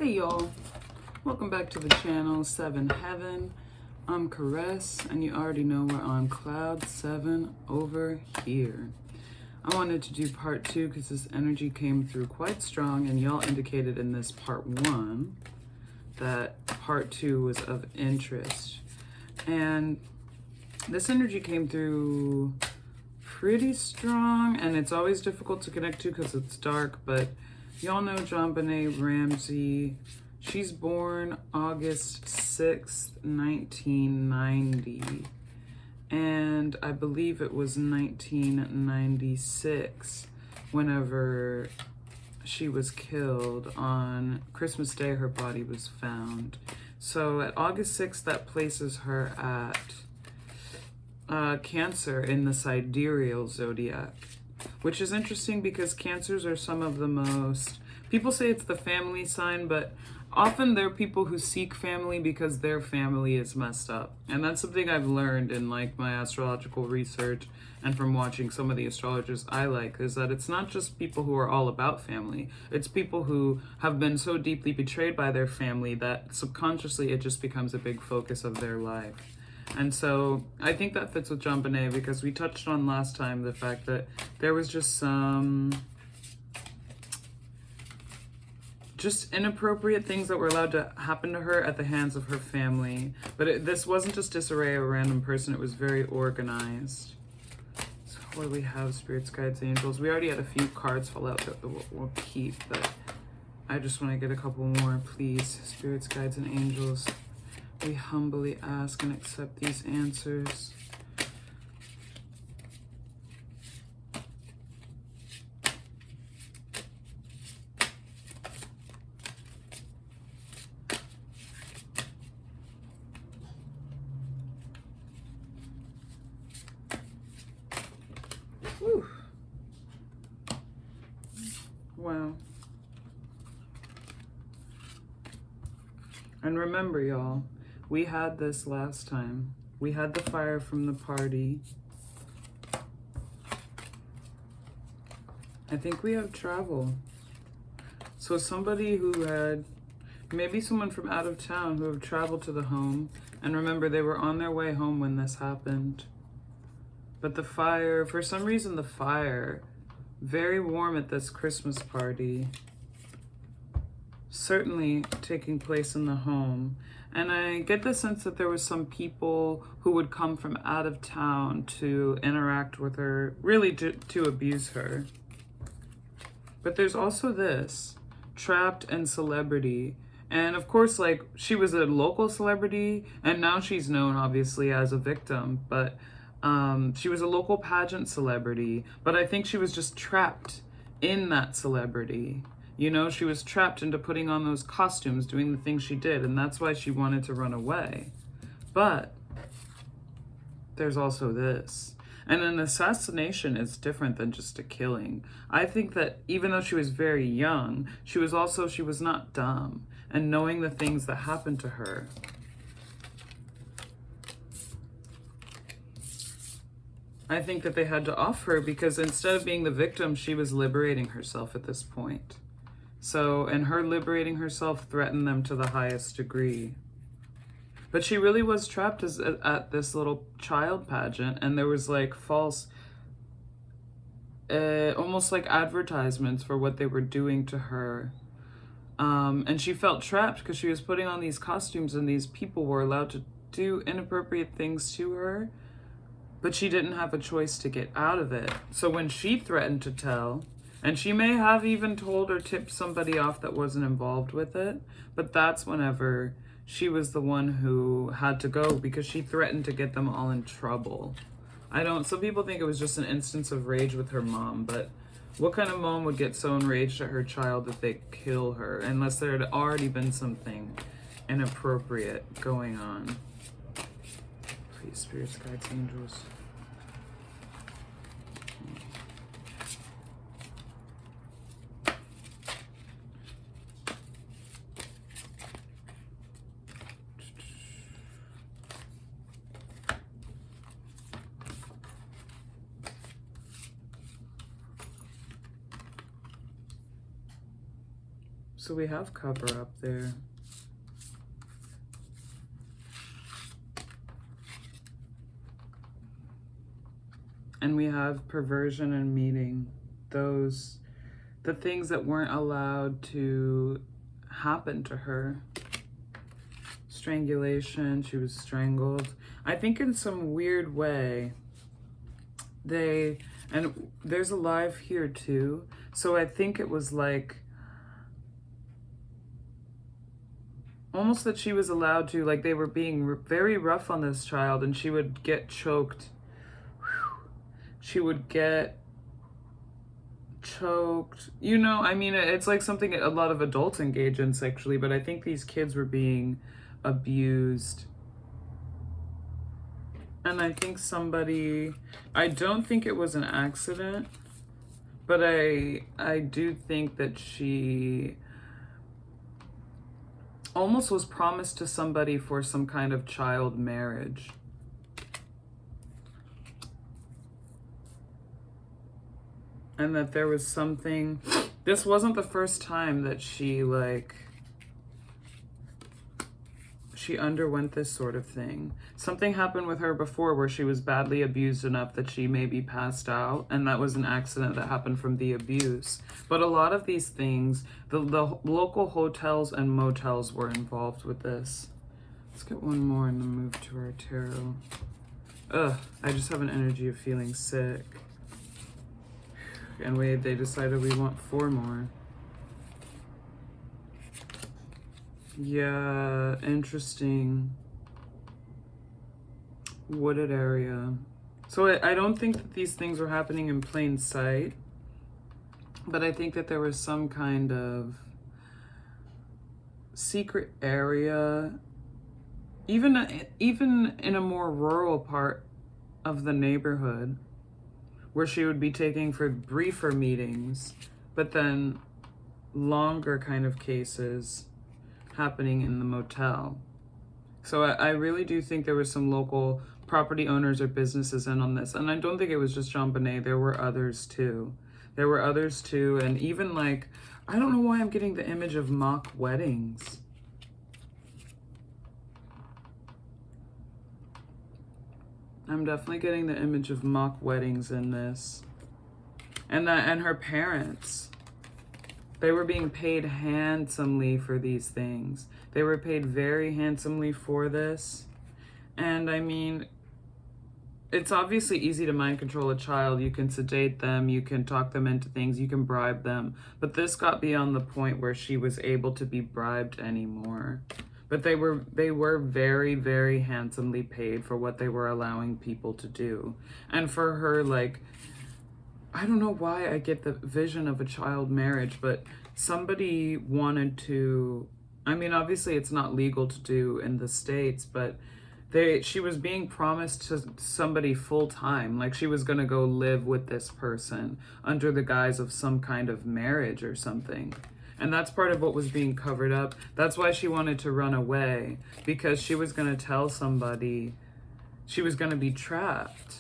Hey y'all, welcome back to the channel 7 Heaven. I'm Caress, and you already know we're on cloud 7 over here. I wanted to do part 2 because this energy came through quite strong, and y'all indicated in this part 1 that part 2 was of interest. And this energy came through pretty strong, and it's always difficult to connect to because it's dark, but y'all know JonBenét Ramsey. She's born August 6th, 1990. And I believe it was 1996 whenever she was killed. On Christmas Day, her body was found. So at August 6th, that places her at Cancer in the sidereal zodiac. Which is interesting because Cancers are some of the most, people say it's the family sign, but often they're people who seek family because their family is messed up. And that's something I've learned in like my astrological research and from watching some of the astrologers I like, is that it's not just people who are all about family. It's people who have been so deeply betrayed by their family that subconsciously it just becomes a big focus of their life. And so I think that fits with JonBenét because we touched on last time the fact that there was just some inappropriate things that were allowed to happen to her at the hands of her family. But this wasn't just disarray of a random person, it was very organized. So what do we have? Spirits, guides, angels. We already had a few cards fall out that we'll keep, but I just want to get a couple more, please. Spirits, guides, and angels. We humbly ask and accept these answers. Whew. Wow. And remember, y'all, we had this last time. We had the fire from the party. I think we have travel. So somebody who had, maybe someone from out of town who have traveled to the home. And remember, they were on their way home when this happened. But the fire, for some reason the fire, very warm at this Christmas party. Certainly taking place in the home. And I get the sense that there was some people who would come from out of town to interact with her, really to abuse her. But there's also this, trapped and celebrity. And of course, like, she was a local celebrity, and now she's known, obviously, as a victim. But she was a local pageant celebrity, but I think she was just trapped in that celebrity. You know, she was trapped into putting on those costumes, doing the things she did, and that's why she wanted to run away. But there's also this. And an assassination is different than just a killing. I think that even though she was very young, she was not dumb. And knowing the things that happened to her, I think that they had to off her because instead of being the victim, she was liberating herself at this point. So, and her liberating herself threatened them to the highest degree. But she really was trapped at this little child pageant, and there was like false, almost like advertisements for what they were doing to her. And she felt trapped because she was putting on these costumes and these people were allowed to do inappropriate things to her, but she didn't have a choice to get out of it. So when she threatened to tell, and she may have even told or tipped somebody off that wasn't involved with it, but that's whenever she was the one who had to go because she threatened to get them all in trouble. Some people think it was just an instance of rage with her mom, but what kind of mom would get so enraged at her child that they kill her unless there had already been something inappropriate going on? Please, spirits, guides, angels. So we have cover up there. And we have perversion and meeting. Those, the things that weren't allowed to happen to her. Strangulation, she was strangled. I think in some weird way, and there's a live here too. So I think it was like, almost that she was allowed to, like they were being very rough on this child and she would get choked. She would get choked. You know, I mean, it's like something a lot of adults engage in sexually, but I think these kids were being abused. And I think somebody, I don't think it was an accident, but I do think that she almost was promised to somebody for some kind of child marriage. And that there was something, this wasn't the first time that she underwent this sort of thing. Something happened with her before where she was badly abused enough that she maybe passed out, and that was an accident that happened from the abuse. But a lot of these things, the local hotels and motels were involved with this. Let's get one more and then move to our tarot. Ugh, I just have an energy of feeling sick. And they decided we want 4 more. Yeah, interesting. Wooded area. So I don't think that these things were happening in plain sight, but I think that there was some kind of secret area, even in a more rural part of the neighborhood, where she would be taking for briefer meetings, but then longer kind of cases happening in the motel. So I really do think there was some local property owners or businesses in on this. And I don't think it was just JonBenét. There were others too. And even like, I don't know why I'm getting the image of mock weddings. I'm definitely getting the image of mock weddings in this. And her parents, they were being paid handsomely for these things. They were paid very handsomely for this. And I mean, it's obviously easy to mind control a child. You can sedate them, you can talk them into things, you can bribe them. But this got beyond the point where she was able to be bribed anymore. But they were very, very handsomely paid for what they were allowing people to do. And for her, like, I don't know why I get the vision of a child marriage, but somebody wanted to, I mean, obviously it's not legal to do in the States, but she was being promised to somebody full time. Like she was gonna go live with this person under the guise of some kind of marriage or something. And that's part of what was being covered up. That's why she wanted to run away, because she was gonna tell somebody she was gonna be trapped.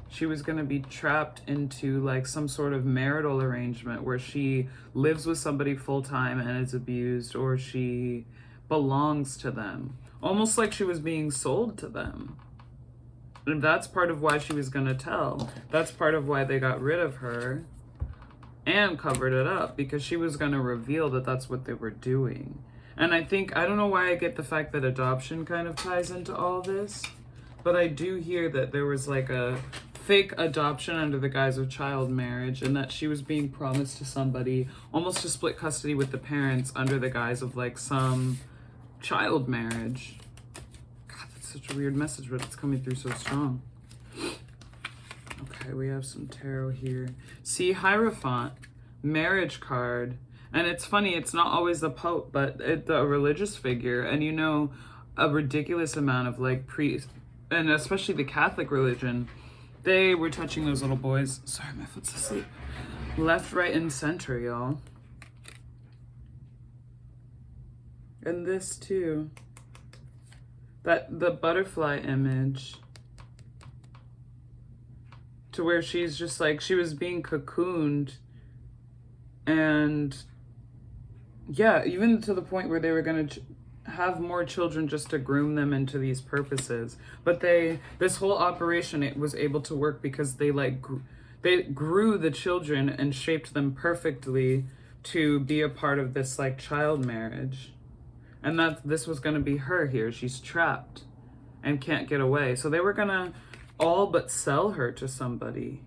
She was going to be trapped into like some sort of marital arrangement where she lives with somebody full time and is abused, or she belongs to them. Almost like she was being sold to them. And that's part of why she was going to tell. That's part of why they got rid of her and covered it up, because she was going to reveal that that's what they were doing. And I don't know why I get the fact that adoption kind of ties into all this, but I do hear that there was like a fake adoption under the guise of child marriage, and that she was being promised to somebody almost to split custody with the parents under the guise of like some child marriage. God, that's such a weird message, but it's coming through so strong. Okay, we have some tarot here. See, Hierophant, marriage card. And it's funny, it's not always the Pope, but a religious figure. And you know, a ridiculous amount of like priests, and especially the Catholic religion, they were touching those little boys. Sorry, my foot's asleep. Left, right, and center, y'all. And this too. The butterfly image. To where she's just like, she was being cocooned. And Yeah, even to the point where they were going to have more children just to groom them into these purposes. But this whole operation, it was able to work because they grew the children and shaped them perfectly to be a part of this like child marriage. And this was going to be her here. She's trapped and can't get away. So they were going to all but sell her to somebody.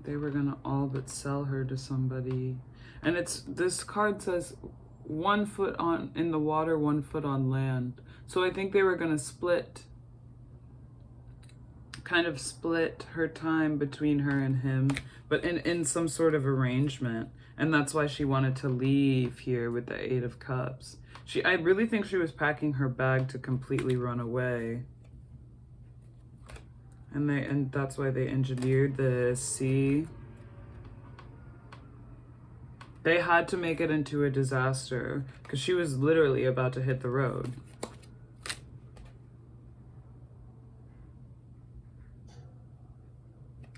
They were going to all but sell her to somebody. And this card says 1 foot in the water, 1 foot on land. So I think they were going to kind of split her time between her and him, but in some sort of arrangement. And that's why she wanted to leave here with the 8 of Cups. I really think she was packing her bag to completely run away. And that's why they engineered this. See? They had to make it into a disaster because she was literally about to hit the road.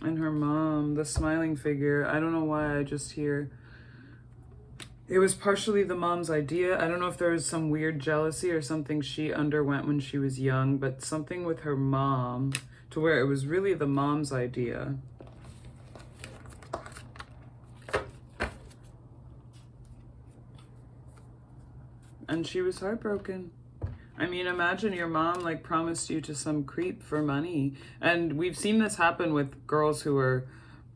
And her mom, the smiling figure, I don't know why I just hear it was partially the mom's idea. I don't know if there was some weird jealousy or something she underwent when she was young, but something with her mom to where it was really the mom's idea. And she was heartbroken. I mean, imagine your mom like promised you to some creep for money. And we've seen this happen with girls who are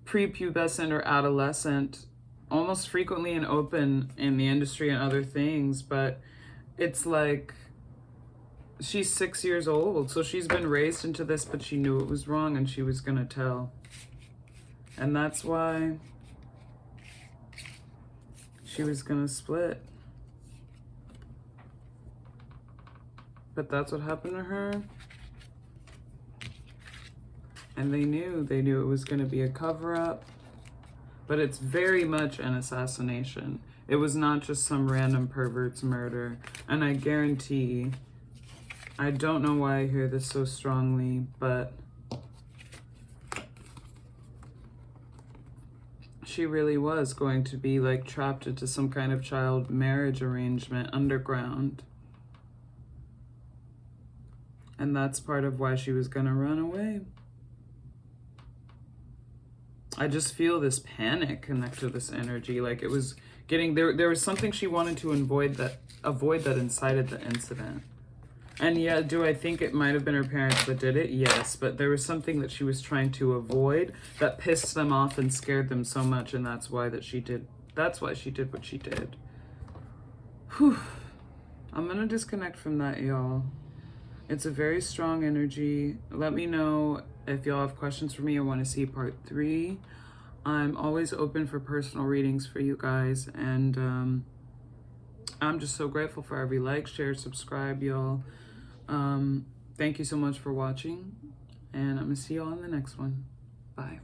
prepubescent or adolescent, almost frequently and open in the industry and other things. But it's like, she's 6 years old, so she's been raised into this, but she knew it was wrong and she was gonna tell. And that's why she was gonna split. But that's what happened to her. And they knew it was gonna be a cover-up. But it's very much an assassination. It was not just some random pervert's murder. And I guarantee, I don't know why I hear this so strongly, but she really was going to be like trapped into some kind of child marriage arrangement underground. And that's part of why she was gonna run away. I just feel this panic connect to this energy. Like it was getting there was something she wanted to avoid that incited the incident. And yeah, do I think it might have been her parents that did it? Yes, but there was something that she was trying to avoid that pissed them off and scared them so much, and that's why she did what she did. Whew. I'm gonna disconnect from that, y'all. It's a very strong energy. Let me know if y'all have questions for me or want to see part 3. I'm always open for personal readings for you guys, and I'm just so grateful for every like, share, subscribe, y'all. Thank you so much for watching, and I'm gonna see y'all in the next one. Bye.